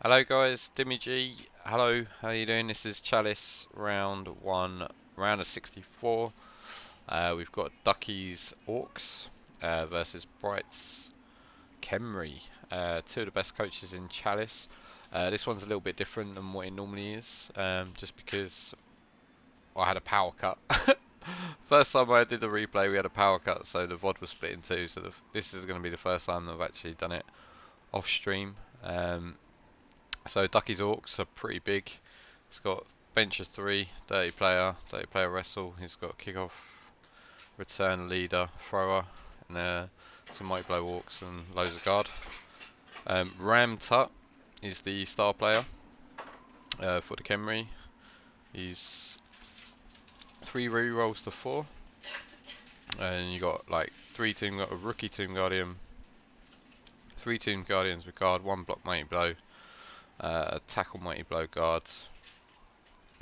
Hello guys, Dimmy G. Hello, how you doing? This is Chalice round 1, round of 64. We've got Ducke's Orcs versus Br1ht's Khemri. Two of the best coaches in Chalice. This one's a little bit different than what it normally is, just because I had a power cut. First time I did the replay we had a power cut, so the VOD was split in two, so this is going to be the first time I've actually done it off stream. So Ducke's Orcs are pretty big. He's got bench of 3, dirty player wrestle. He's got kickoff, return, leader, thrower, and some mighty blow orcs and loads of guard. Br1ght is the star player for the Khemri. He's 3 rerolls to 4, and you got like a rookie Tomb Guardian, 3 Tomb Guardians with guard, 1 block mighty blow, a tackle mighty blow guard,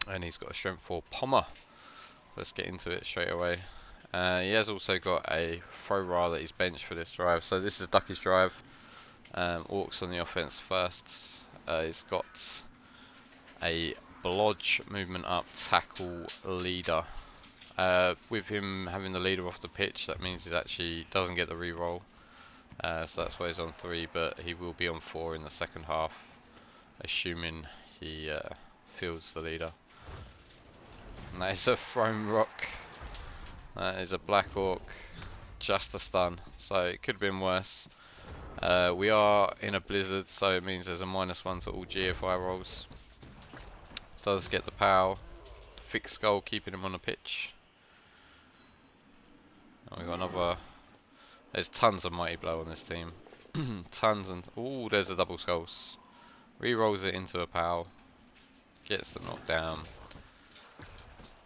and he's got a strength 4 pommer. Let's get into it straight away. He has also got a thrower that he's benched for this drive. So this is Ducke's drive. Orcs on the offense first. He's got a blodge movement up tackle leader. With him having the leader off the pitch, that means he actually doesn't get the reroll. So that's why he's on 3, but he will be on 4 in the second half, assuming he fields the leader. And that is a thrown rock. That is a black orc, just a stun, so it could have been worse. We are in a blizzard, so it means there's a -1 to all GFI rolls. Does get the POW, fixed skull keeping him on the pitch. And we got another. There's tons of mighty blow on this team. Tons and oh, there's a double skulls. Re-rolls it into a POW, gets the knockdown,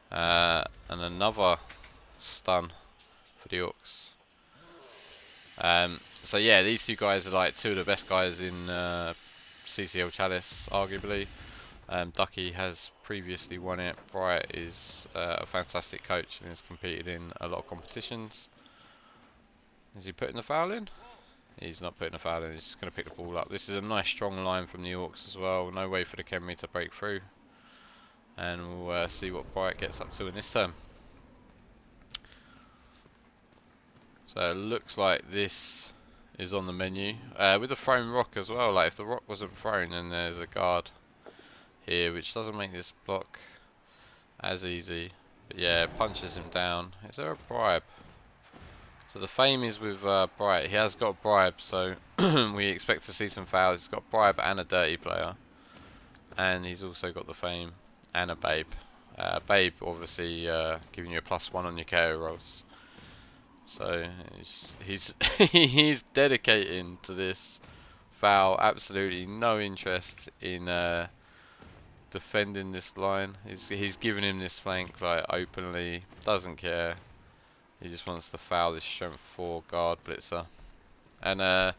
and another stun for the orcs. So yeah, these two guys are like two of the best guys in CCL Chalice, arguably. Ducke has previously won it. Br1ght is a fantastic coach and has competed in a lot of competitions. Is he putting the foul in? He's not putting the foul in, he's just going to pick the ball up. This is a nice strong line from the orcs as well. No way for the Khemri to break through. And we'll see what Br1ght gets up to in this turn. So it looks like this is on the menu with a thrown rock as well. Like if the rock wasn't thrown, then there's a guard here, which doesn't make this block as easy. But yeah, it punches him down. Is there a bribe? So the fame is with Br1ght. He has got a bribe, so we expect to see some fouls. He's got a bribe and a dirty player, and he's also got the fame and a babe. Babe obviously giving you a +1 on your KO rolls. So he's he's dedicating to this foul. Absolutely no interest in defending this line. He's giving him this flank like openly. Doesn't care. He just wants to foul this strength 4 guard blitzer. And I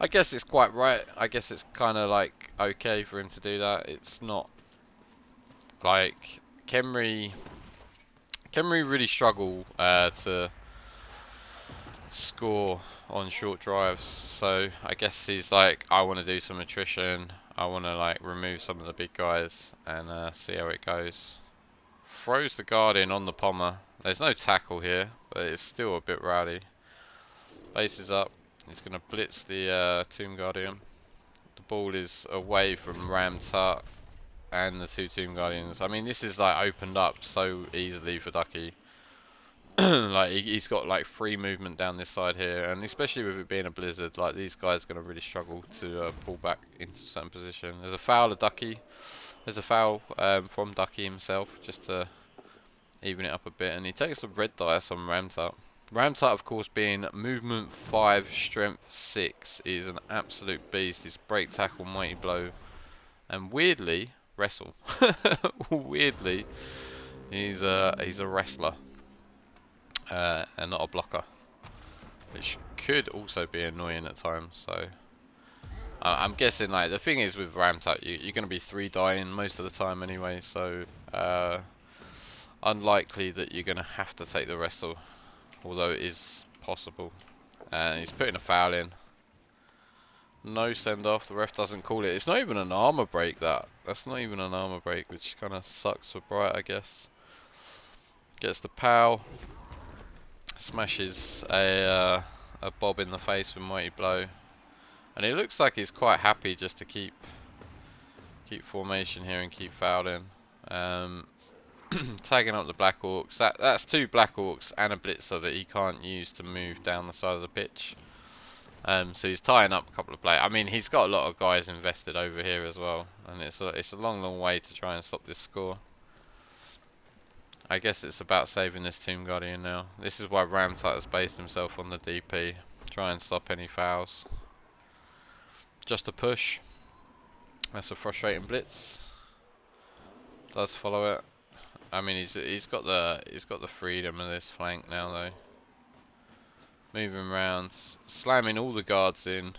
guess it's quite right. I guess it's kind of like okay for him to do that. It's not like Khemri really struggle to score on short drives, so I guess he's like, I want to do some attrition, I want to like remove some of the big guys and see how it goes. Throws the guard in on the pommer. There's no tackle here, but it's still a bit rowdy. Bases up, he's going to blitz the Tomb Guardian. The ball is away from Br1ght and the 2 Tomb Guardians. I mean, this is like opened up so easily for Ducke. Like he's got like free movement down this side here, and especially with it being a blizzard, like these guys are going to really struggle to pull back into a certain position. There's a foul of Ducke. There's a foul from Ducke himself, just to even it up a bit, and he takes a red dice on Br1ght. Br1ght, of course, being movement 5, strength 6, is an absolute beast. He's break, tackle, mighty blow, and weirdly wrestle. Weirdly, he's a wrestler. And not a blocker, which could also be annoying at times. So I'm guessing like the thing is with Br1ght, you're going to be 3 dying most of the time anyway, so unlikely that you're going to have to take the wrestle, although it is possible. And he's putting a foul in. No send off. The ref doesn't call it. It's not even an armor break. That's not even an armor break, which kind of sucks for Br1ght, I guess. Gets the POW. Smashes a bob in the face with mighty blow, and it looks like he's quite happy just to keep formation here and keep fouling. Tagging up the Black Orcs. That's 2 Black Orcs and a Blitzer that he can't use to move down the side of the pitch. So he's tying up a couple of players. I mean, he's got a lot of guys invested over here as well, and it's a long way to try and stop this score. I guess it's about saving this Tomb Guardian now. This is why Br1ght has based himself on the DP. Try and stop any fouls. Just a push. That's a frustrating blitz. Does follow it. I mean, he's got the freedom of this flank now though. Moving around, slamming all the guards in.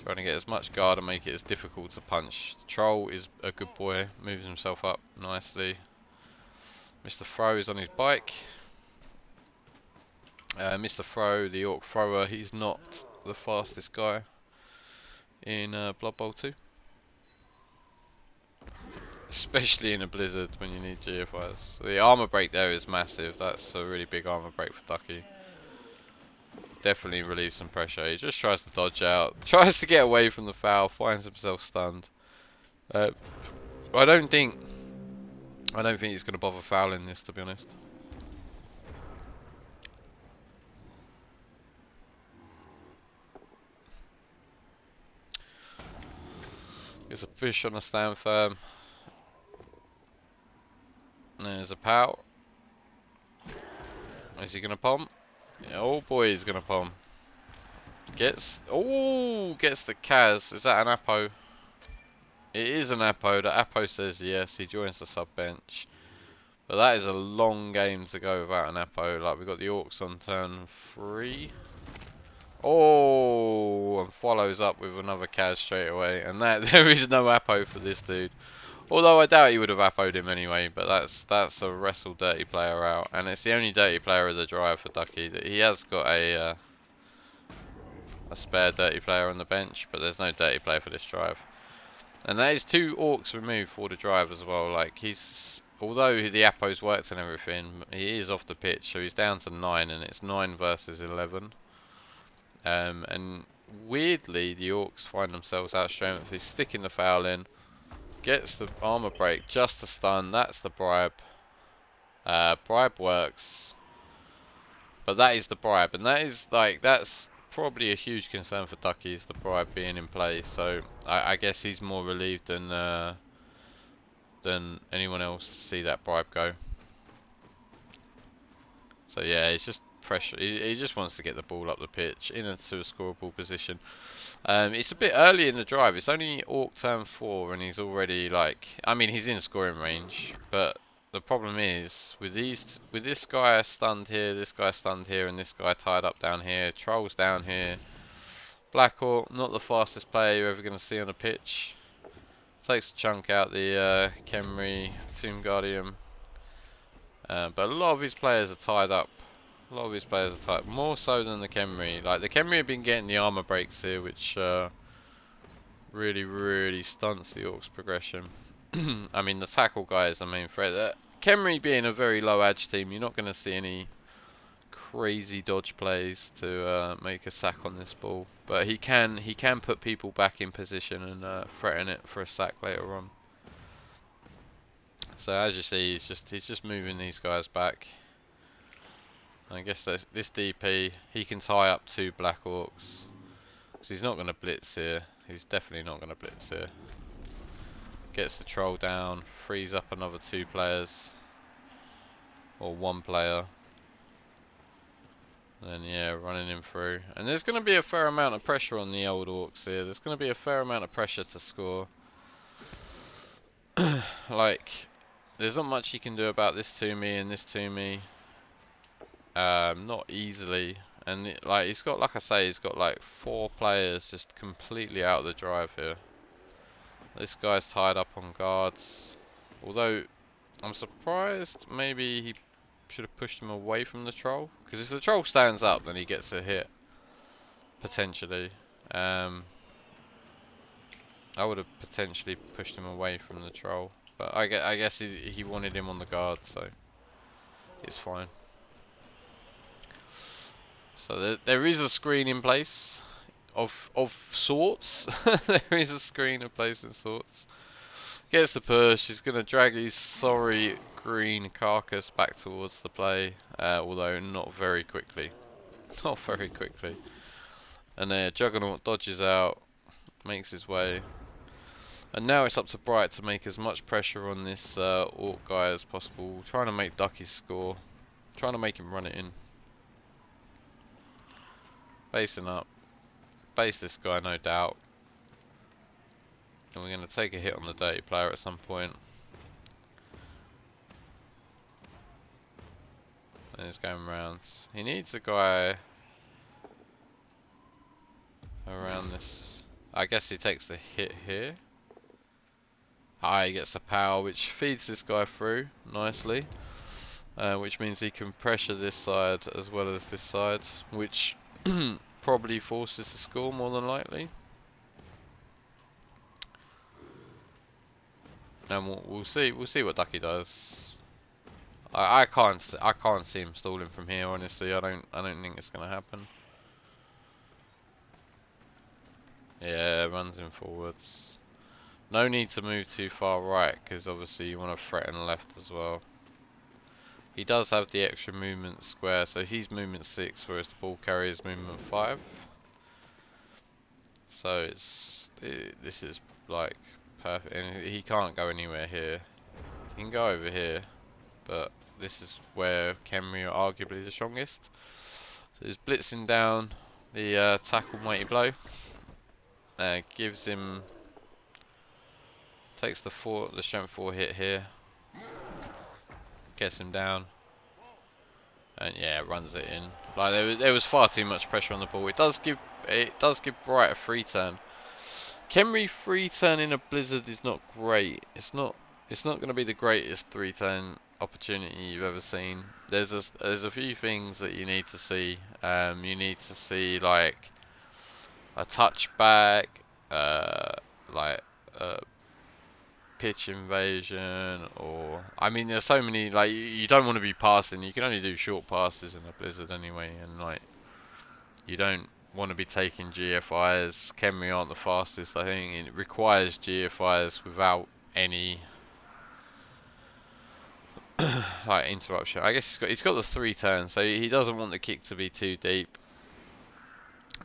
Trying to get as much guard and make it as difficult to punch. The Troll is a good boy. Moves himself up nicely. Mr. Throw is on his bike. Mr. Throw, the Orc Thrower, he's not the fastest guy in Blood Bowl 2. Especially in a blizzard when you need GFIs. The armor break there is massive. That's a really big armor break for Ducke. Definitely relieves some pressure. He just tries to dodge out. Tries to get away from the foul. Finds himself stunned. I don't think he's going to bother fouling this, to be honest. There's a push on a stand firm. There's a POW. Is he going to pump? Yeah, oh boy, he's going to pump. Gets the Kaz. Is that an Apo? It is an Apo. The Apo says yes. He joins the sub bench. But that is a long game to go without an Apo. Like, we've got the Orcs on turn 3. Oh, and follows up with another Kaz straight away. And there is no Apo for this dude. Although I doubt he would have Apo'd him anyway. But that's a wrestle dirty player out. And it's the only dirty player of the drive for Ducke. That he has got a spare dirty player on the bench. But there's no dirty player for this drive. And that is 2 Orcs removed for the drive as well. Like, although the Apo's worked and everything, he is off the pitch, so he's down to 9, and it's 9 versus 11. And weirdly, the Orcs find themselves out strength. He's sticking the foul in, gets the armor break, just a stun. That's the bribe. Bribe works, but that is the bribe, and that's probably a huge concern for Ducke, is the bribe being in play. So I guess he's more relieved than anyone else to see that bribe go. So yeah, it's just pressure. He just wants to get the ball up the pitch into a scoreable position. It's a bit early in the drive. It's only Orc turn 4 and he's already like, I mean, he's in scoring range, but the problem is with this guy stunned here, this guy stunned here, and this guy tied up down here. Troll's down here. Black Orc, not the fastest player you're ever going to see on a pitch. Takes a chunk out the Khemri, Tomb Guardian. But a lot of his players are tied up. More so than the Khemri. Like, the Khemri have been getting the armor breaks here, which really stunts the Orcs' progression. I mean, the tackle guy is the main threat. Khemri being a very low edge team, you're not going to see any crazy dodge plays to make a sack on this ball. But he can put people back in position and threaten it for a sack later on. So as you see, he's just moving these guys back. I guess this DP, he can tie up 2 Black Orcs. So he's not going to blitz here. He's definitely not going to blitz here. Gets the Troll down, frees up another 2 players. Or 1 player. Then yeah, running him through. And there's going to be a fair amount of pressure on the old Orcs here. There's going to be a fair amount of pressure to score. Like, there's not much you can do about this to me and this to me. Not easily. And like, he's got, like I say, he's got like 4 players just completely out of the drive here. This guy's tied up on guards. Although, I'm surprised maybe he should have pushed him away from the Troll. Because if the Troll stands up, then he gets a hit. Potentially. I would have potentially pushed him away from the troll, but I guess he wanted him on the guard, so it's fine. So there is a screen in place of sorts. There is a screen in place of sorts. Gets the push. He's gonna drag his sorry green carcass back towards the play, although not very quickly. Not very quickly. And there, Juggernaut dodges out, makes his way. And now it's up to Br1ght to make as much pressure on this orc guy as possible. Trying to make Ducke score. Trying to make him run it in. Basing up. Base this guy, no doubt. And we're going to take a hit on the dirty player at some point. And he's going rounds. He needs a guy around this. I guess he takes the hit here. He gets a power which feeds this guy through nicely, which means he can pressure this side as well as this side, which probably forces the score more than likely. And we'll see what Ducke does. I can't see him stalling from here. Honestly, I don't think it's gonna happen. Yeah, runs him forwards. No need to move too far right, because obviously you want to threaten left as well. He does have the extra movement square, so he's movement 6, whereas the ball carrier is movement 5. So this is like perfect, and he can't go anywhere here. He can go over here, but this is where khemri are arguably the strongest. So he's blitzing down the tackle mighty blow. Gives him. Takes the strength 4 hit here, gets him down, and yeah, runs it in. Like there was far too much pressure on the ball. It does give Br1ght a free turn. khemri free turn in a blizzard is not great. It's not going to be the greatest 3-turn opportunity you've ever seen. There's a few things that you need to see. You need to see like a touchback, like pitch invasion, or I mean there's so many, like you don't want to be passing. You can only do short passes in a blizzard anyway, and like you don't want to be taking GFIs. khemri aren't the fastest. I think it requires GFIs without any like interruption. I guess he's got the 3 turns, so he doesn't want the kick to be too deep.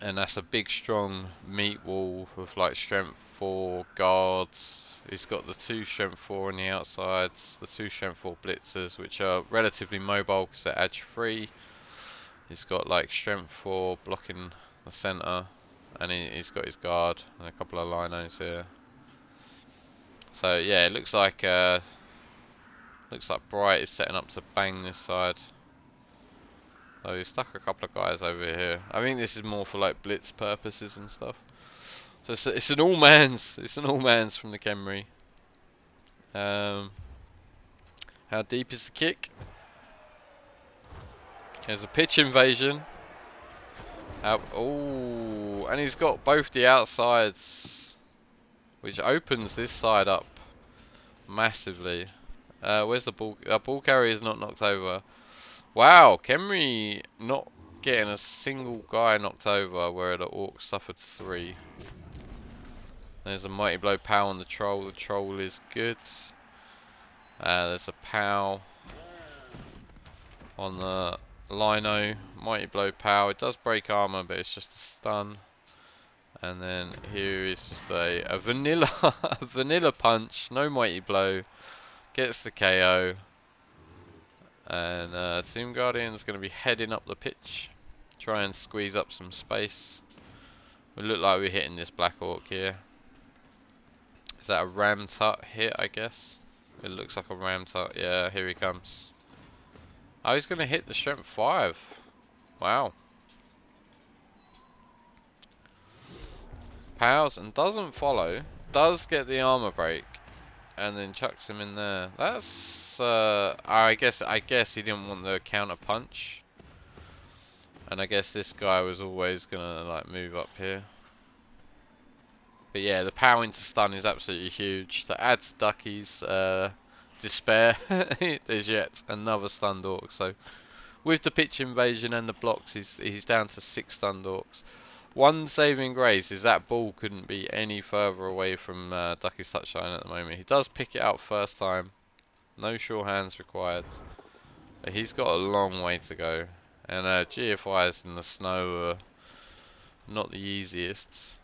And that's a big strong meat wall with like strength 4 guards. He's got the 2 strength 4 on the outsides, the 2 strength 4 blitzers, which are relatively mobile because they're edge free. He's got like strength 4 blocking the centre, and he's got his guard and a couple of linos here. So yeah, it looks like Br1ght is setting up to bang this side. So he's stuck a couple of guys over here. I think this is more for like blitz purposes and stuff. So it's an all man's from the khemri. How deep is the kick? There's a pitch invasion. Oh, and he's got both the outsides, which opens this side up massively. Where's the ball? Ball carrier is not knocked over. Wow, khemri not getting a single guy knocked over, where the orcs suffered 3. There's a mighty blow pow on the troll. The troll is good. There's a pow on the lino. Mighty blow pow. It does break armor, but it's just a stun. And then here is just a vanilla a vanilla punch. No mighty blow. Gets the KO. And Tomb Guardian's going to be heading up the pitch. Try and squeeze up some space. We look like we're hitting this black orc here. Is that a Br1ght hit, I guess? It looks like a Br1ght. Yeah, here he comes. Oh, he's going to hit the strength 5. Wow. Pows and doesn't follow. Does get the armor break. And then chucks him in there. That's I guess he didn't want the counter punch. And I guess this guy was always gonna like move up here. But yeah, the power into stun is absolutely huge. To add to Ducky's despair, there's yet another stunned orc. So with the pitch invasion and the blocks, he's down to 6 stunned orcs. One saving grace is that ball couldn't be any further away from Ducky's touchline at the moment. He does pick it up first time. No sure hands required. But he's got a long way to go. And GFIs in the snow are not the easiest.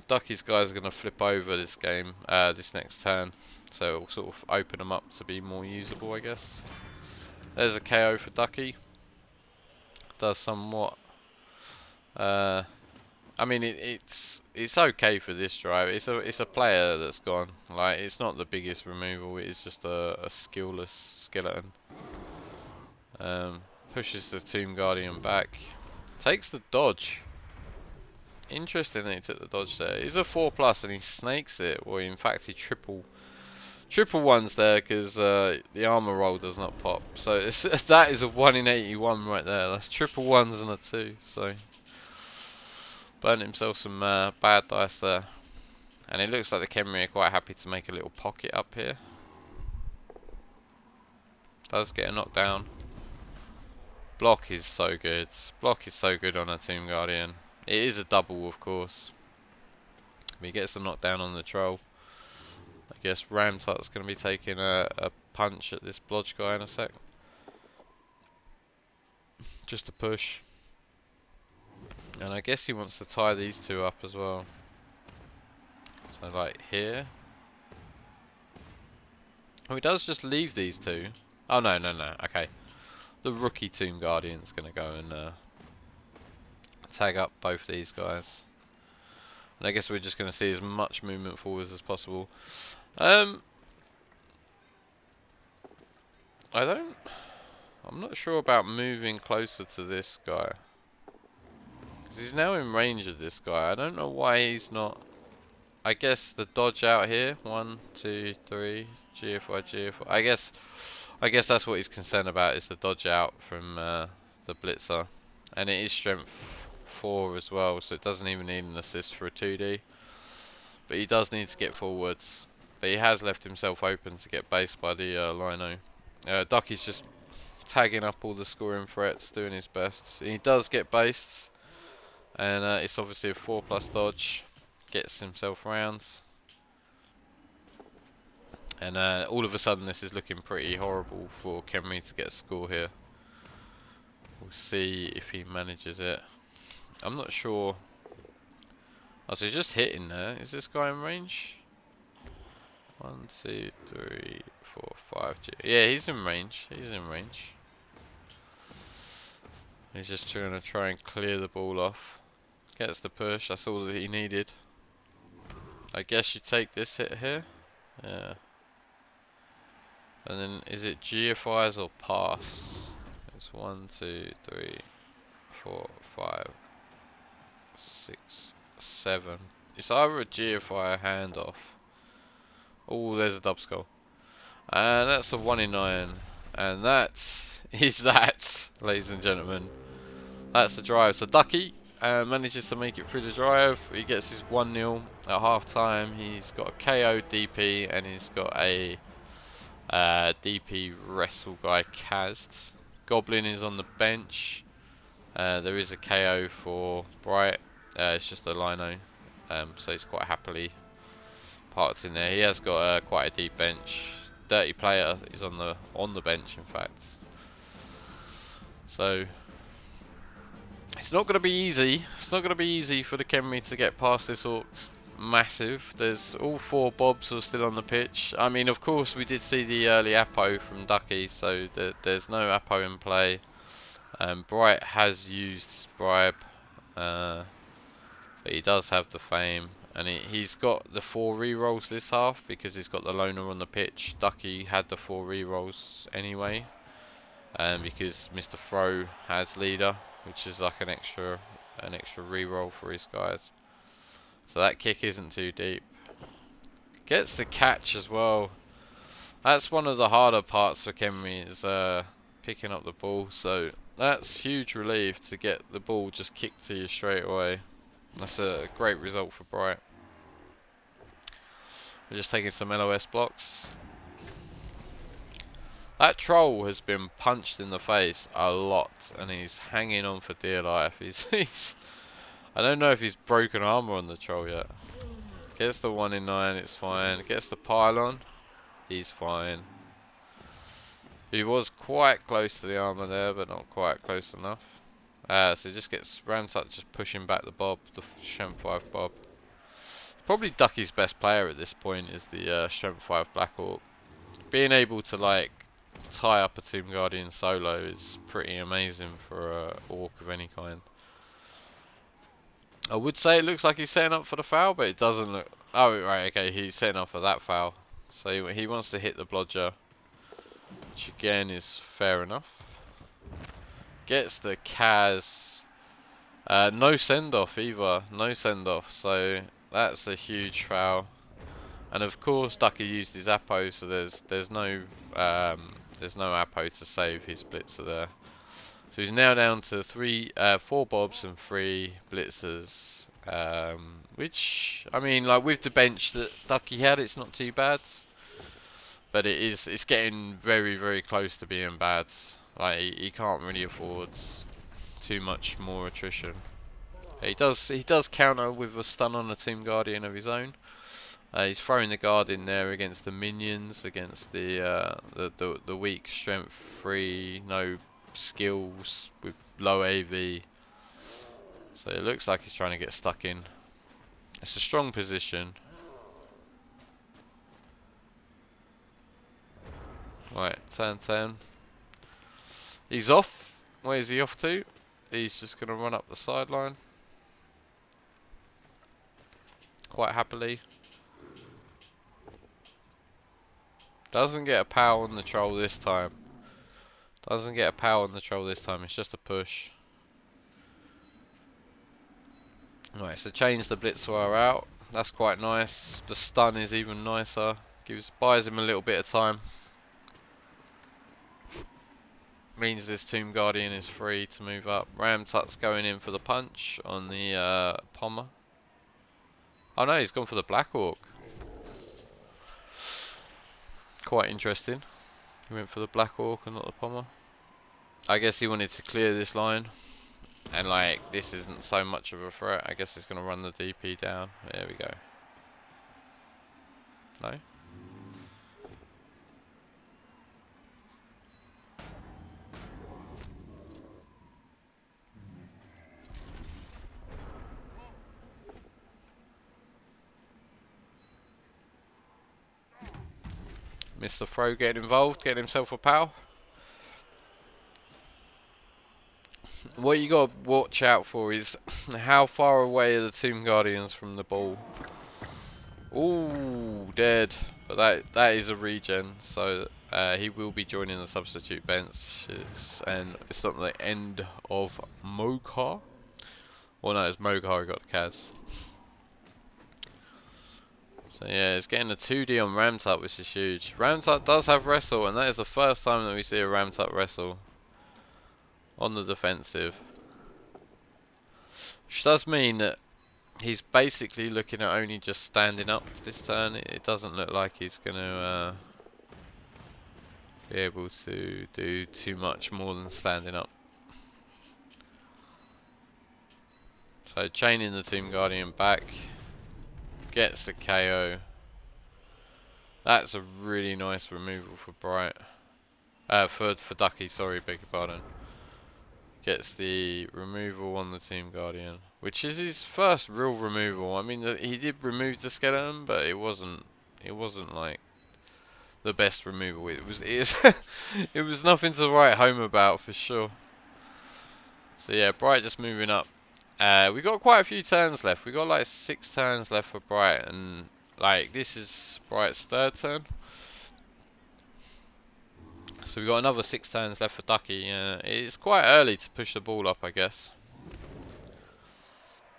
Ducky's guys are going to flip over this game, this next turn. So it'll sort of open them up to be more usable, I guess. There's a KO for Ducky. Does somewhat. I mean, it's okay for this drive. It's a player that's gone. Like, it's not the biggest removal. It's just a skillless skeleton. Pushes the Tomb Guardian back. Takes the dodge. Interesting that he took the dodge there. He's a 4+ and he snakes it. Well, in fact, he triple ones there because the armor roll does not pop. So that is a 1 in 81 right there. That's triple ones and a 2. So burnt himself some bad dice there. And it looks like the Khemri are quite happy to make a little pocket up here. Does get a knockdown. Block is so good. Block is so good on a Tomb Guardian. It is a double, of course. But he gets the knockdown on the troll. I guess Br1ht's going to be taking a punch at this blodge guy in a sec. Just a push. And I guess he wants to tie these two up as well. So like here. Oh, he does just leave these two. Oh no, okay. The rookie Tomb Guardian's going to go and tag up both these guys. And I guess we're just going to see as much movement forwards as possible. I'm not sure about moving closer to this guy. Because he's now in range of this guy. I don't know why he's not. I guess the dodge out here. 1, 2, 3. GFI. I guess that's what he's concerned about, is the dodge out from the blitzer. And it is strength 4 as well, so it doesn't even need an assist for a 2D. But he does need to get forwards. But he has left himself open to get based by the Lino. Ducky's just tagging up all the scoring threats, doing his best. He does get based. And it's obviously a 4+ dodge. Gets himself round. And all of a sudden this is looking pretty horrible for Khemri to get a score here. We'll see if he manages it. I'm not sure. Oh, so he's just hitting there. Is this guy in range? 1, 2, 3, 4, 5. Yeah, he's in range. He's in range. He's just trying to clear the ball off. Gets the push. That's all that he needed. I guess you take this hit here. Yeah. And then is it GFIs or pass? It's 1, 2, 3, 4, 5, 6, 7. It's either a GFI or handoff. Oh, there's a dub skull. And that's a 1 in 9. And that is that, ladies and gentlemen. That's the drive. So Ducky manages to make it through the drive. He gets his 1-0 at half time. He's got a KO DP and he's got a DP wrestle guy Kazd. Goblin is on the bench. There is a KO for Br1ght. It's just a Lino. So he's quite happily parked in there. He has got quite a deep bench. Dirty player is on the bench, in fact. So it's not going to be easy. It's not going to be easy for the Khemri to get past this orc massive. There's all 4 Bobs are still on the pitch. I mean, of course, we did see the early Apo from Ducky, so there's no Apo in play. Br1ght has used bribe, but he does have the fame, and he's got the 4 rerolls this half because he's got the loner on the pitch. Ducky had the 4 rerolls anyway, because Mr. Throw has leader, which is like an extra reroll for his guys. So that kick isn't too deep. Gets the catch as well. That's one of the harder parts for Khemri, is picking up the ball. So that's huge relief to get the ball just kicked to you straight away. That's a great result for Br1ght. We're just taking some LOS blocks. That troll has been punched in the face a lot, and he's hanging on for dear life. He's I don't know if he's broken armor on the troll yet. Gets the 1 in 9, it's fine. Gets the pylon, he's fine. He was quite close to the armor there, but not quite close enough. So just gets Br1ght just pushing back the Bob, the Strength 5 Bob. Probably Ducke's best player at this point is the Strength 5 Black Orc. Being able to like tie up a Tomb Guardian solo is pretty amazing for a Orc of any kind. I would say it looks like he's setting up for the foul, but it doesn't look... Oh, right, okay, he's setting up for that foul. So he wants to hit the blodger, which again is fair enough. Gets the Kaz. No send-off either, no send-off, so that's a huge foul. And of course Ducke used his Apo, so there's no Apo to save his blitzer there. So he's now down to 4 Bobs and 3 blitzers, which, I mean, like with the bench that Ducke had, it's not too bad, but it's getting very, very close to being bad. Like he can't really afford too much more attrition. He does counter with a stun on a Tomb Guardian of his own. He's throwing the guard in there against the minions, against the weak strength 3, no skills with low AV. So it looks like he's trying to get stuck in. It's a strong position. Right, turn 10. He's off. Where is he off to? He's just going to run up the sideline. Quite happily. Doesn't get a power on the troll this time. Doesn't get a power on the troll this time. It's just a push. Right, so change the Blitzwire out. That's quite nice. The stun is even nicer. Buys him a little bit of time. Means this Tomb Guardian is free to move up. Br1ught's going in for the punch on the Pommer. Oh no, he's gone for the Black Orc. Quite interesting. He went for the Black Orc and not the Pommer. I guess he wanted to clear this line. And like, this isn't so much of a threat. I guess he's going to run the DP down. There we go. No? Mr. Throw getting involved, getting himself a pal. What you got to watch out for is how far away are the Tomb Guardians from the ball. Ooh, dead. But that is a regen, so he will be joining the substitute bench. And it's not the end of Mogar. Well, no, it's Mogar who got the Kaz. So yeah, it's getting a 2D on Br1ght, which is huge. Br1ght does have wrestle, and that is the first time that we see a Br1ght wrestle on the defensive. Which does mean that he's basically looking at only just standing up this turn. It doesn't look like he's going to be able to do too much more than standing up. So chaining the Tomb Guardian back. Gets the KO. That's a really nice removal for Br1ght. For Ducke, sorry, beg your pardon. Gets the removal on the Tomb Guardian, which is his first real removal. I mean, he did remove the skeleton, but it wasn't like the best removal. It was nothing to write home about for sure. So yeah, Br1ght just moving up. We got quite a few turns left. We got like 6 turns left for Br1ght, and like this is Br1ght's 3rd turn. So we got another 6 turns left for Ducke. It's quite early to push the ball up, I guess.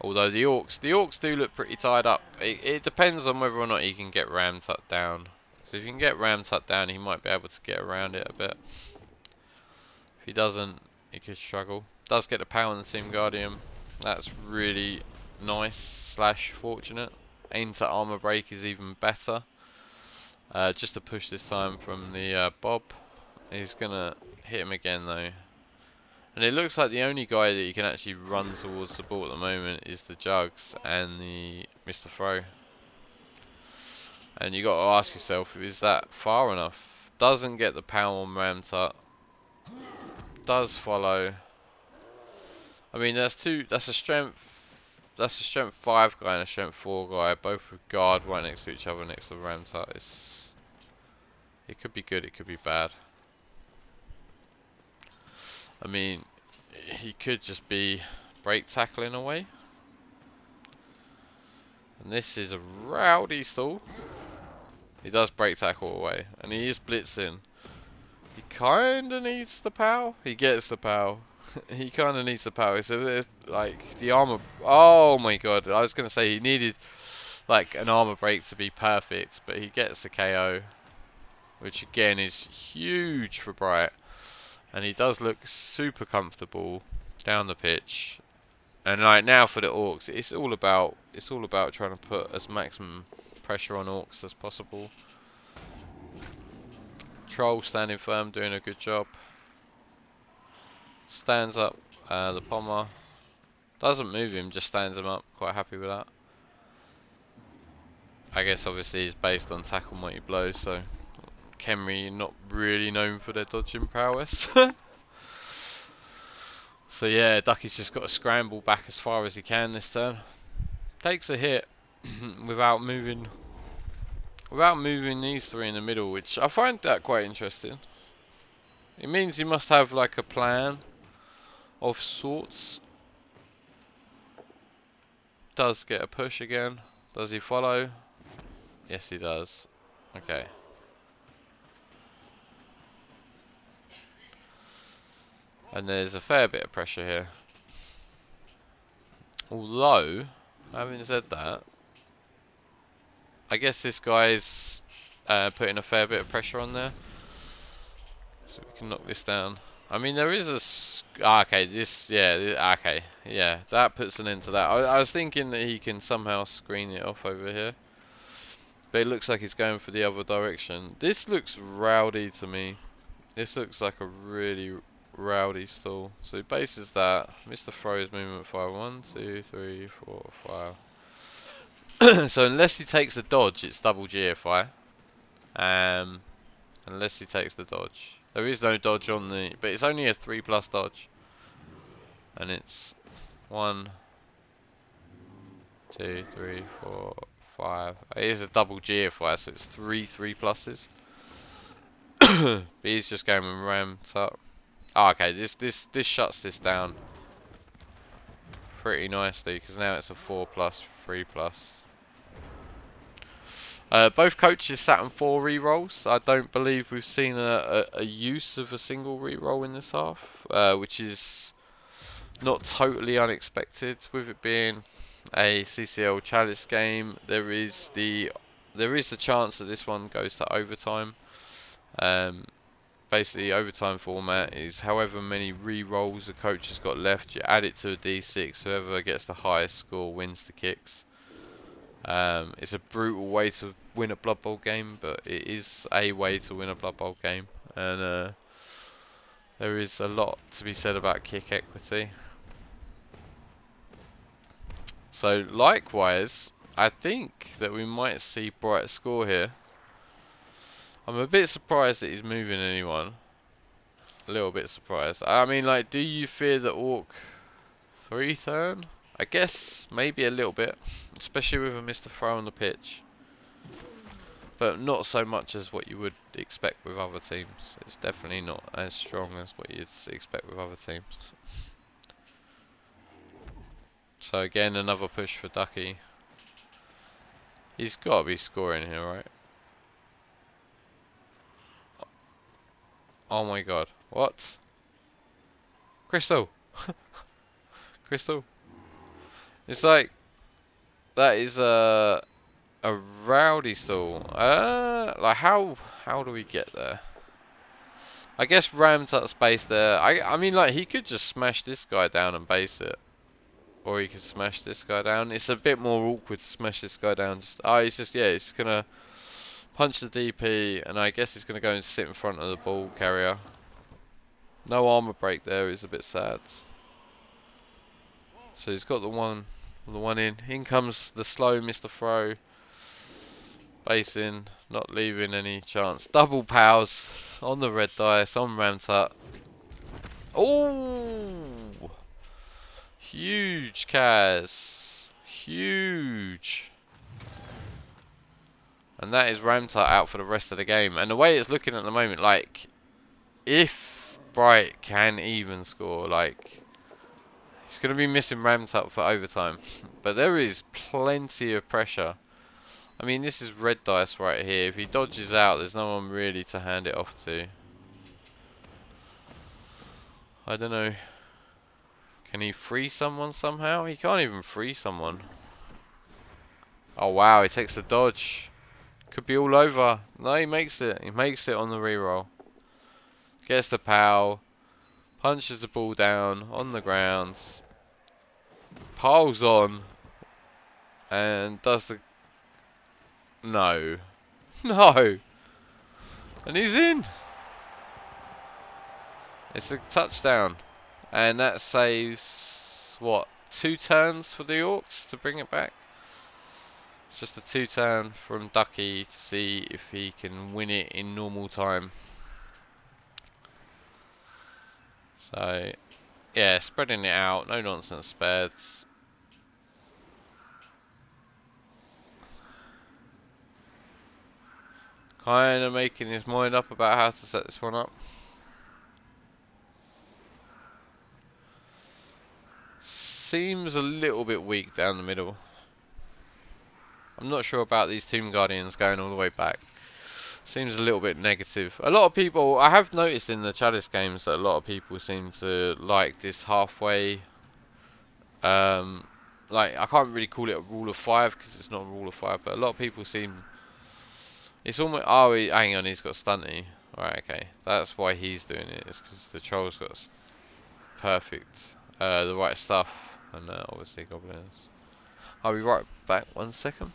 Although the orcs do look pretty tied up. It depends on whether or not he can get Br1ght down. So if you can get Br1ght down, he might be able to get around it a bit. If he doesn't, he could struggle. Does get the power on the Tomb Guardian. That's really nice / fortunate. Aim to armor break is even better. Just to push this time from the Bob. He's gonna hit him again though. And it looks like the only guy that you can actually run towards the ball at the moment is the Jugs and the Mr. Throw. And you got to ask yourself, is that far enough? Doesn't get the power on Br1ght. Does follow. I mean, that's two. That's a strength. That's a strength 5 guy and a strength 4 guy, both with guard right next to each other next to Br1ght. It could be good. It could be bad. I mean, he could just be break tackling away. And this is a rowdy stall. He does break tackle away, and he is blitzing. He kinda needs the power. He gets the power. He kinda needs the power. So like the armor. Oh my god! I was gonna say he needed like an armor break to be perfect, but he gets a KO, which again is huge for Br1ght. And he does look super comfortable down the pitch. And like now for the orcs, it's all about trying to put as maximum pressure on orcs as possible. Troll standing firm, doing a good job. Stands up the pommer. Doesn't move him, just stands him up. Quite happy with that. I guess obviously he's based on tackle mighty blows, so khemri not really known for their dodging prowess. So yeah, Ducke's just got to scramble back as far as he can this turn. Takes a hit without moving these 3 in the middle, which I find that quite interesting. It means he must have like a plan of sorts. Does get a push again. Does he follow? Yes, he does. Okay. And there's a fair bit of pressure here. Although, having said that, I guess this guy's putting a fair bit of pressure on there. So we can knock this down. I mean, there is a... okay, this... yeah, okay. Yeah, that puts an end to that. I was thinking that he can somehow screen it off over here. But it looks like he's going for the other direction. This looks rowdy to me. This looks like a really rowdy stall. So he bases that. Mr. Throw's movement 5. 1, 2, 3, 4, 5. So unless he takes the dodge, it's double GFI. Unless he takes the dodge. There is no dodge on the... but it's only a 3+ dodge. And it's 1, 2, 3, 4, 5. It is a double GFI, so it's 3 3+s. But he's just going with Br1ght. Oh, okay, this shuts this down pretty nicely, because now it's a 4+, 3+. Both coaches sat on 4 rerolls. I don't believe we've seen a use of a single reroll in this half, which is not totally unexpected. With it being a CCL Chalice game, there is the chance that this one goes to overtime. Basically, overtime format is however many rerolls the coach has got left, you add it to a D6. Whoever gets the highest score wins the kicks. It's a brutal way to win a Blood Bowl game, but it is a way to win a Blood Bowl game, and there is a lot to be said about kick equity. So likewise, I think that we might see Br1ght score here. I'm a bit surprised that he's moving anyone. A little bit surprised. I mean, like, do you fear the Orc 3 turn? I guess maybe a little bit, especially with a Mr. Throw on the pitch. But not so much as what you would expect with other teams. It's definitely not as strong as what you'd expect with other teams. So again, another push for Ducke. He's got to be scoring here, right? Oh my god. What? Crystal! Crystal! It's like... that is a rowdy stall. Like how do we get there? I guess Br1ght space there. I mean, like, he could just smash this guy down and base it. Or he could smash this guy down. It's a bit more awkward to smash this guy down. Just, oh, he's just, yeah, he's gonna Punch the DP, and I guess he's going to go and sit in front of the ball carrier. No armor break there is a bit sad. So he's got the one in. In comes the slow Mr. Throw. Base in, not leaving any chance. Double pals on the red dice on Br1ght. Oh, huge Kaz, huge. And that is Br1ght out for the rest of the game. And the way it's looking at the moment, like, if Br1ght can even score, like, he's going to be missing Br1ght for overtime. But there is plenty of pressure. I mean, this is red dice right here. If he dodges out, there's no one really to hand it off to. I don't know. Can he free someone somehow? He can't even free someone. Oh wow, he takes a dodge. Could be all over. No, he makes it. He makes it on the reroll. Gets the pow. Punches the ball down on the ground. Piles on. And does the... No. No. And he's in. It's a touchdown. And that saves, what, 2 turns for the orcs to bring it back? It's just a 2-turn from Ducke to see if he can win it in normal time. So, yeah, spreading it out, no nonsense spares. Kind of making his mind up about how to set this one up. Seems a little bit weak down the middle. I'm not sure about these Tomb Guardians going all the way back. Seems a little bit negative. A lot of people, I have noticed in the Chalice games that a lot of people seem to like this halfway. Like, I can't really call it a rule of 5 because it's not a rule of 5, but a lot of people seem... It's almost... Oh, hang on, he's got stunty. Right, okay. That's why he's doing it. It's because the troll's got perfect, the right stuff, and obviously goblins. I'll be right back 1 second.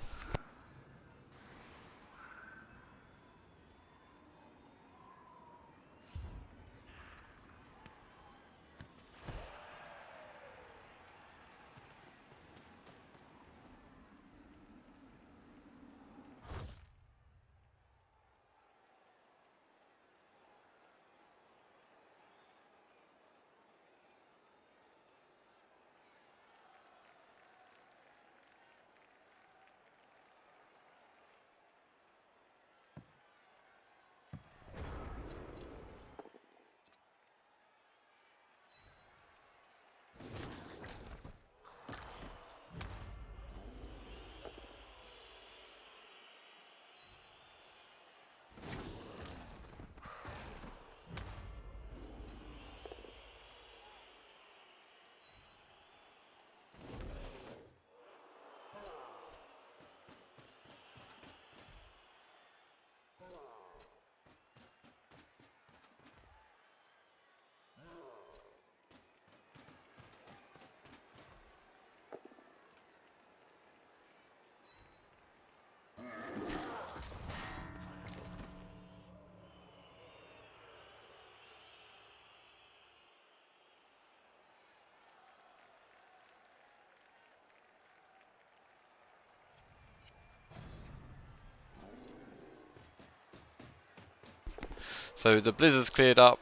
So the blizzard's cleared up.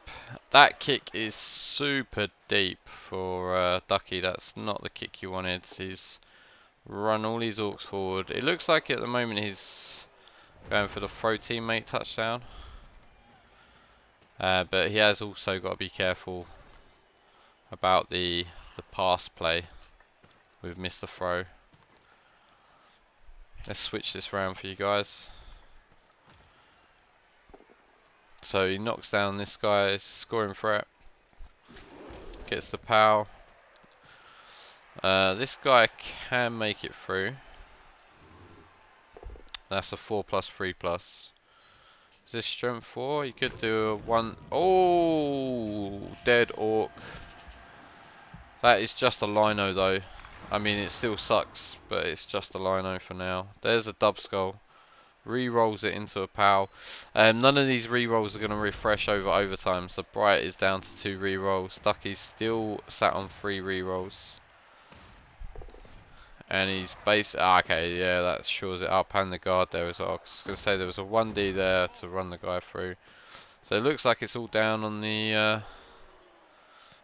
That kick is super deep for Ducke. That's not the kick you wanted. He's run all his orcs forward. It looks like at the moment he's going for the throw teammate touchdown. But he has also got to be careful about the pass play with Mr. Throw. Let's switch this round for you guys. So he knocks down this guy's scoring threat. Gets the pow. This guy can make it through. That's a 4+3+. Is this strength 4? You could do a 1. Oh, dead orc. That is just a lino though. I mean, it still sucks, but it's just a lino for now. There's a dub skull. re-rolls it into a POW. None of these re-rolls are going to refresh over overtime, so Br1ght is down to 2 re-rolls. Ducke's still sat on 3 re-rolls. And he's okay, yeah, that shores it up, and the guard there as well. I was going to say there was a 1D there to run the guy through. So it looks like it's all down on the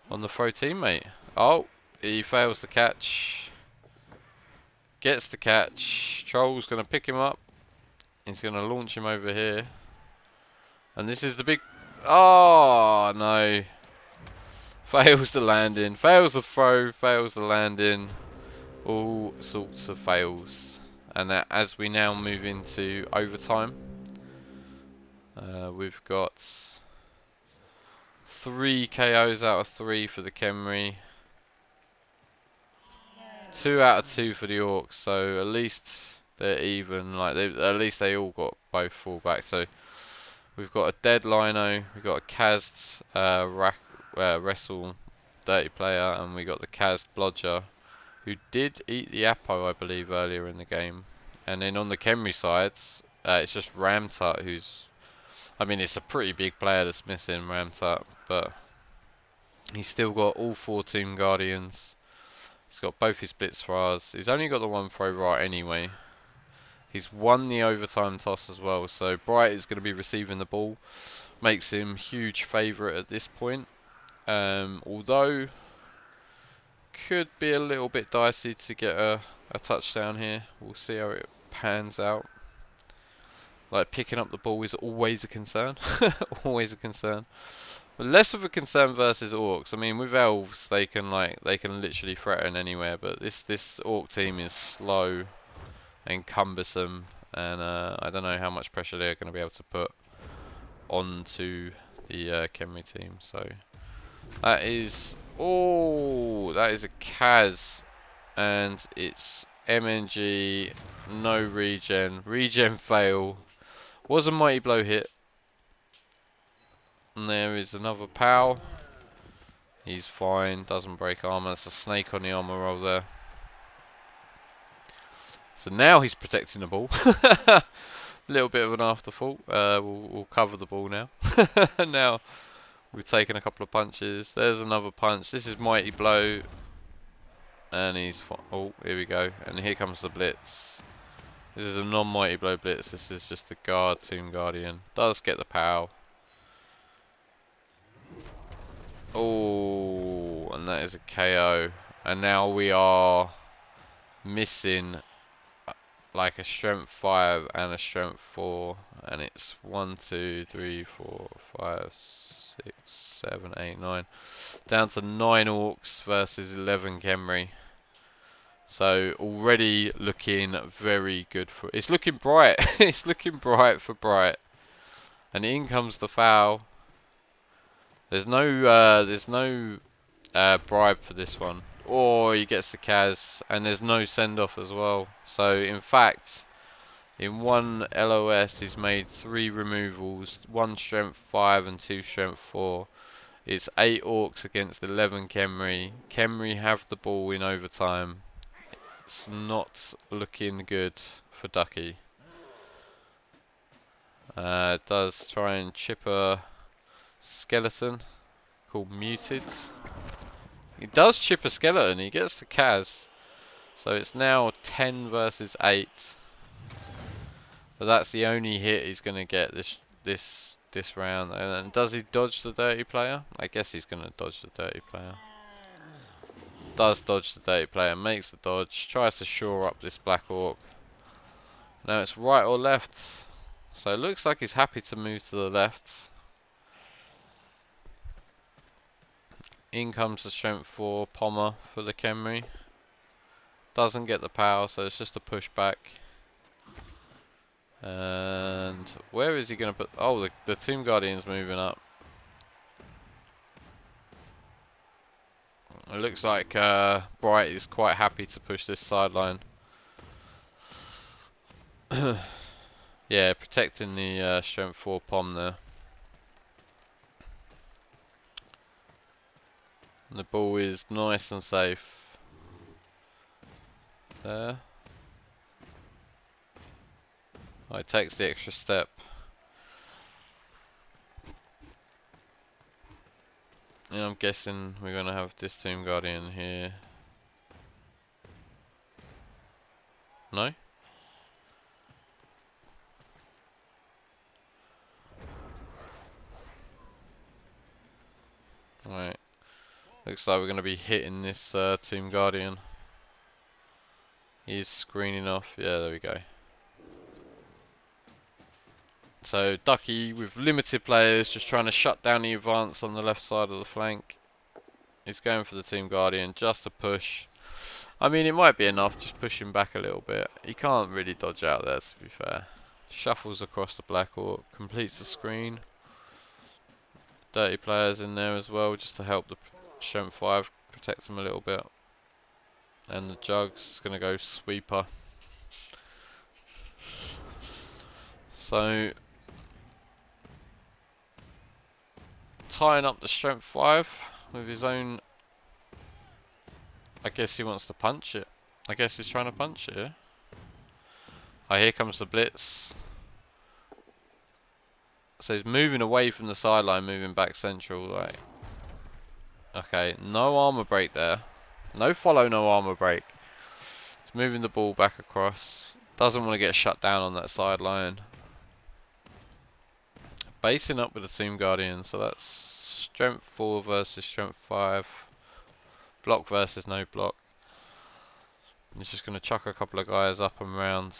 throw teammate. Oh, he fails the catch. Gets the catch. Troll's going to pick him up. He's going to launch him over here. And this is the big... Oh, no. Fails the landing. Fails the throw. Fails the landing. All sorts of fails. And as we now move into overtime, we've got 3 KOs out of 3 for the khemri. 2 out of 2 for the orcs, so at least they're even. Like at least they all got both full back. So we've got a dead lino, we've got a cast wrestle dirty player, and we got the cast blodger, who did eat the Apo, I believe, earlier in the game. And then on the khemri sides, it's just Br1ght, who's, I mean, it's a pretty big player that's missing, Br1ght, but he's still got all 4 Tomb Guardians. He's got both his Blitzfires. He's only got the 1 throw right anyway. He's won the overtime toss as well, so Br1ght is going to be receiving the ball. Makes him huge favourite at this point. Although, could be a little bit dicey to get a touchdown here. We'll see how it pans out. Like, picking up the ball is always a concern. Always a concern. But less of a concern versus orcs. I mean, with elves, they can literally threaten anywhere. But this orc team is slow and cumbersome, and I don't know how much pressure they're going to be able to put onto the khemri team. So that is that is a Kaz, and it's MNG, no regen fail. Was a mighty blow hit. And there is another POW. He's fine, doesn't break armor. That's a snake on the armor roll there. So now he's protecting the ball. A little bit of an afterthought. We'll cover the ball now. Now we've taken a couple of punches. There's another punch. This is mighty blow. And he's oh, here we go. And here comes the blitz. This is a non-mighty blow blitz. This is just the guard, Tomb Guardian. Does get the POW. Oh, and that is a KO. And now we are missing like a strength 5 and a strength 4. And it's 1, 2, 3, 4, 5, 6, 7, 8, 9. Down to 9 orcs versus 11 khemri. So already looking very good for... It's looking bright. It's looking bright for Br1ght. And in comes the foul. There's no bribe for this one. Oh, he gets the Kaz, and there's no send off as well. So in fact, in one LOS, he's made 3 removals, 1 strength 5 and 2 strength 4. It's 8 orcs against 11 khemri. Khemri have the ball in overtime. It's not looking good for Ducke. Does try and chip a skeleton called Muted. He does chip a skeleton, he gets the Kaz. So it's now 10 versus 8. But that's the only hit he's going to get this round. And does he dodge the dirty player? I guess he's going to dodge the dirty player. Does dodge the dirty player, makes the dodge, tries to shore up this black orc. Now it's right or left. So it looks like he's happy to move to the left. In comes the strength 4 Pommer for the khemri. Doesn't get the power, so it's just a pushback. And where is he going to put... Oh, the Tomb Guardian's moving up. It looks like Br1ght is quite happy to push this sideline. Yeah, protecting the strength 4 Pom there. And the ball is nice and safe. There. It takes the extra step. And I'm guessing we're going to have this Tomb Guardian here. No? Right. Looks like we're going to be hitting this Tomb Guardian. He's screening off. Yeah, there we go. So Ducke with limited players just trying to shut down the advance on the left side of the flank. He's going for the Tomb Guardian just to push. I mean, it might be enough, just push him back a little bit. He can't really dodge out there, to be fair. Shuffles across the Black Orc, completes the screen. Dirty players in there as well, just to help the Strength 5 protect him a little bit. And the Jug's going to go Sweeper. So, tying up the Strength 5 with his own... I guess he wants to punch it. I guess he's trying to punch it, yeah? Oh, here comes the Blitz. So he's moving away from the sideline, moving back central, like... Okay, no armor break there. No follow, no armor break. He's moving the ball back across. Doesn't want to get shut down on that sideline. Basing up with the Tomb Guardian, so that's Strength 4 versus Strength 5. Block versus no block. He's just going to chuck a couple of guys up and round.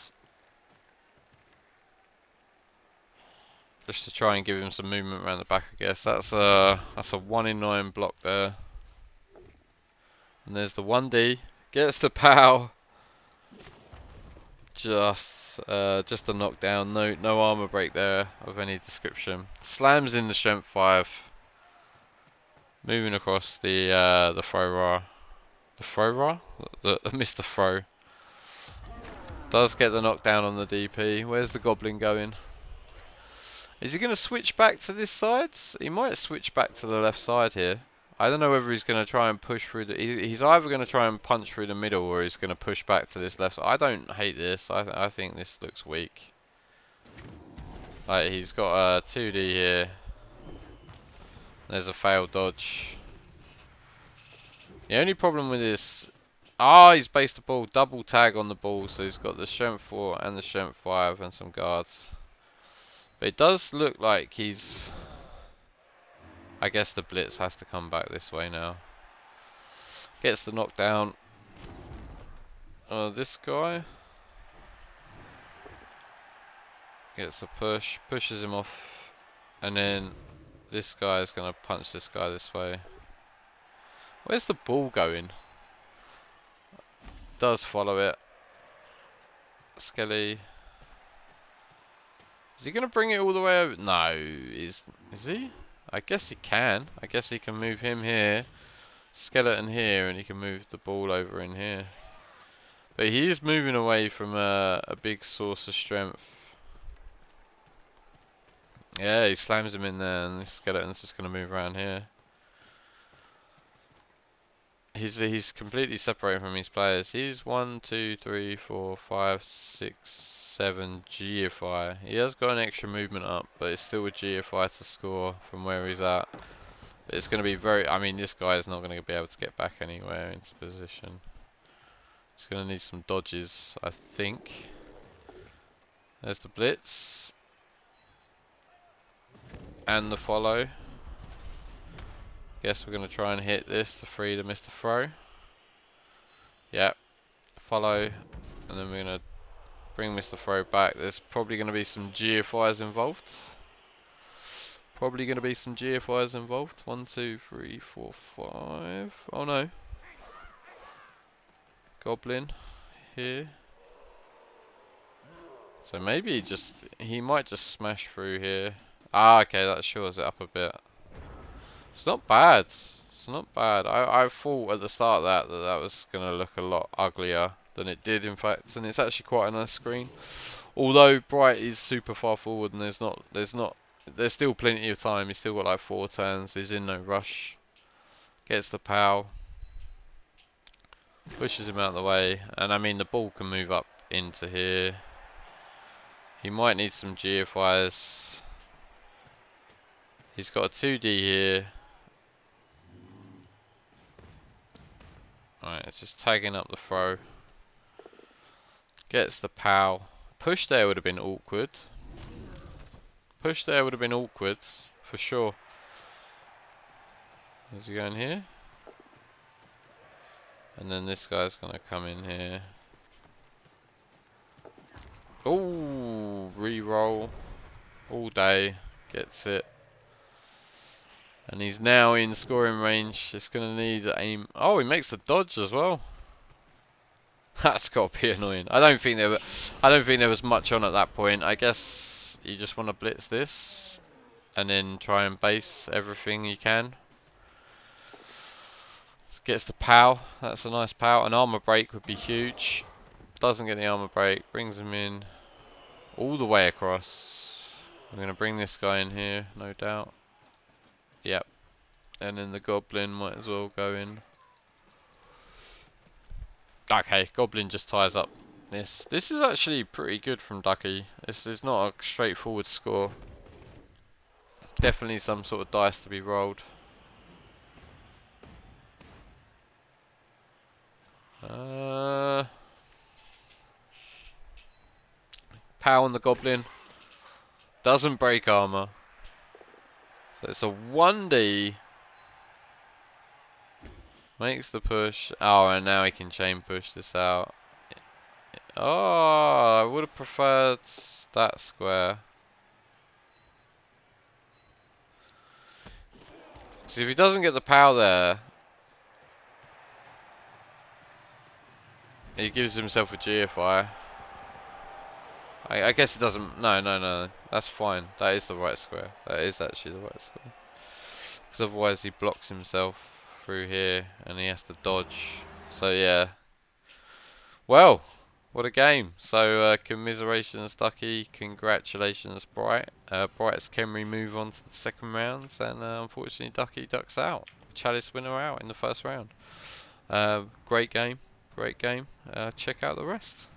Just to try and give him some movement around the back, I guess. That's a 1 in 9 block there. And there's the 1D. Gets the POW. Just a knockdown. No armor break there of any description. Slams in the Strength 5. Moving across the Thrower. The Thrower? The Mr. Throw. Does get the knockdown on the DP. Where's the Goblin going? Is he going to switch back to this side? He might switch back to the left side here. I don't know whether he's going to try and push through the... He's either going to try and punch through the middle or he's going to push back to this left side. I don't hate this. I think this looks weak. Like, he's got a 2D here. There's a failed dodge. The only problem with this... he's based the ball. Double tag on the ball. So he's got the Strength 4 and the Strength 5 and some guards. But it does look like he's... I guess the Blitz has to come back this way now. Gets the knockdown. This guy gets a push, pushes him off, and then this guy is going to punch this guy this way. Where's the ball going? Does follow it. Skelly. Is he going to bring it all the way over? No. Is he? I guess he can. I guess he can move him here. Skeleton here, and he can move the ball over in here. But he is moving away from a big source of strength. Yeah, he slams him in there, and this skeleton's just going to move around here. He's completely separated from his players. He's 1, 2, 3, 4, 5, 6, 7 GFI. He has got an extra movement up, but it's still a GFI to score from where he's at. But it's going to be very... I mean, this guy is not going to be able to get back anywhere into position. He's going to need some dodges, I think. There's the blitz. And the follow. Guess we're going to try and hit this to free the Mr. Throw. Yep. Follow. And then we're going to bring Mr. Throw back. There's probably going to be some GFIs involved. Probably going to be some GFIs involved. 1, 2, 3, 4, 5. Oh no. Goblin here. So maybe he might just smash through here. Okay, that shores it up a bit. It's not bad. It's not bad. I thought at the start that was going to look a lot uglier than it did, in fact, and it's actually quite a nice screen. Although Br1ght is super far forward, and there's still plenty of time. He's still got like 4 turns. He's in no rush. Gets the POW. Pushes him out of the way, and I mean the ball can move up into here. He might need some GFIs. He's got a 2D here. Alright, it's just tagging up the throw. Gets the POW. Push there would have been awkward. Push there would have been awkward, for sure. Is he going here? And then this guy's gonna come in here. Oh, re-roll all day, gets it. And he's now in scoring range. It's gonna need aim. Oh, he makes the dodge as well. That's gotta be annoying. I don't think there was much on at that point. I guess you just want to blitz this and then try and base everything you can. Gets the POW. That's a nice POW. An armor break would be huge. Doesn't get the armor break. Brings him in all the way across. I'm going to bring this guy in here, no doubt. Yep. And then the goblin might as well go in. Okay, goblin just ties up this. This is actually pretty good from Ducke. This is not a straightforward score. Definitely some sort of dice to be rolled. POW on the goblin. Doesn't break armor. So it's a 1D. Makes the push. Oh, and now he can chain push this out. Oh, I would have preferred that square. So if he doesn't get the POW there, he gives himself a GFI. I guess it doesn't. No. That's fine. That is the right square. That is actually the right square. Because otherwise he blocks himself through here and he has to dodge. So yeah. Well, what a game. So commiserations Ducke, congratulations Br1ght. Br1ght's khemri move on to the second round, and unfortunately Ducke ducks out. Chalice winner out in the first round. Great game. Check out the rest.